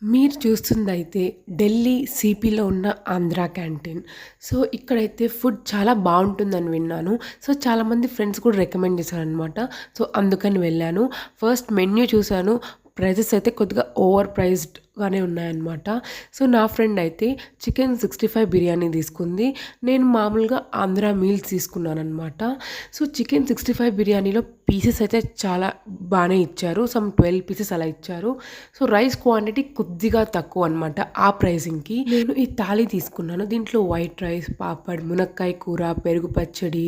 మీరు చూస్తుందైతే ఢిల్లీ సిపిలో ఉన్న Andhra canteen. So, ఇక్కడైతే ఫుడ్ చాలా బావుంటుందని విన్నాను. సో, చాలామంది ఫ్రెండ్స్ కూడా రికమెండ్ చేశారనమాట. సో, అందుకని వెళ్ళాను. ఫస్ట్ మెన్యూ చూసాను. ప్రైజెస్ అయితే కొద్దిగా ఓవర్ ప్రైస్డ్‌గానే ఉన్నాయన్నమాట. సో, నా ఫ్రెండ్ అయితే చికెన్ 65 బిర్యానీ తీసుకుంది. నేను మామూలుగా ఆంధ్ర మీల్స్ తీసుకున్నాననమాట. సో, చికెన్ 65 బిర్యానీలో పీసెస్ అయితే చాలా బానే ఇచ్చారు. సమ్ 12 పీసెస్ అలా ఇచ్చారు. సో, రైస్ క్వాంటిటీ కొద్దిగా తక్కువ అనమాట ఆ ప్రైజింగ్‌కి. నేను ఈ థాలీ తీసుకున్నాను. దీంట్లో వైట్ రైస్, పాపడ్, మునక్కాయ కూర, పెరుగు పచ్చడి,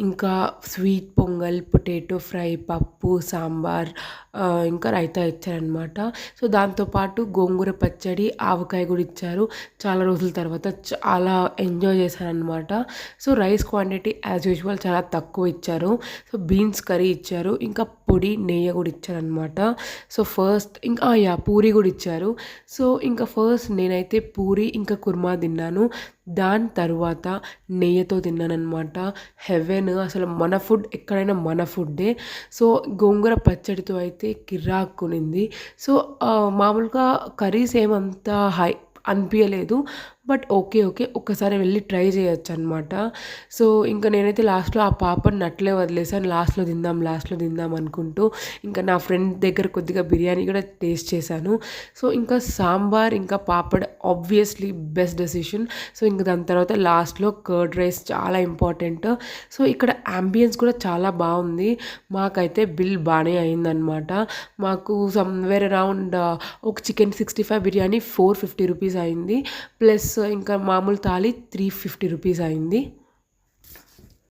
ఇంకా స్వీట్ పొంగల్, పొటాటో ఫ్రై, పప్పు, సాంబార్, ఇంకా రైతా ఇచ్చారనమాట. సో, దాంతో పాటు గోంగూర పచ్చడి, ఆవకాయ కూడా ఇచ్చారు. చాలా రోజుల తర్వాత చాలా ఎంజాయ్ చేశాననమాట. So, rice quantity as usual చాలా తక్కువ ఇచ్చారు. సో, బీన్స్ కర్రీ ఇచ్చారు. ఇంకా పొడి, నెయ్యి కూడా ఇచ్చారనమాట. సో, ఫస్ట్ ఇంకా పూరి కూడా ఇచ్చారు. సో, ఇంకా ఫస్ట్ నేనైతే పూరి ఇంకా కుర్మా తిన్నాను. దాని తరువాత నెయ్యితో తిన్నాననమాట. హెవెన్ అసలు మన ఫుడ్ ఎక్కడైనా మన ఫుడ్డే. సో, గోంగూర పచ్చడితో అయితే కిర్రాక్కునింది. సో, మామూలుగా కర్రీస్ ఏమంత అనిపియలేదు. But okay. ఒక్కసారి వెళ్ళి ట్రై చేయొచ్చనమాట. సో, ఇంక నేనైతే లాస్ట్‌లో ఆ పాపడ్ని అట్లే వదిలేసాను. లాస్ట్‌లో తిందాం అనుకుంటూ. ఇంకా నా ఫ్రెండ్ దగ్గర కొద్దిగా బిర్యానీ కూడా టేస్ట్ చేశాను. సో, ఇంకా సాంబార్, ఇంకా papad obviously best decision. So, ఇంక దాని తర్వాత లాస్ట్‌లో కర్డ్ రైస్ చాలా ఇంపార్టెంట్. సో, ఇక్కడ యాంబియన్స్ కూడా చాలా బావుంది. మాకైతే బిల్ బానే అయిందనమాట. మాకు సమ్‌వేర్ అరౌండ్ ఒక చికెన్ 65 బిర్యానీ 450 రూపీస్ అయింది. ప్లస్ ఇంకా మామూలు థాలీ 350 రూపీస్ అయింది.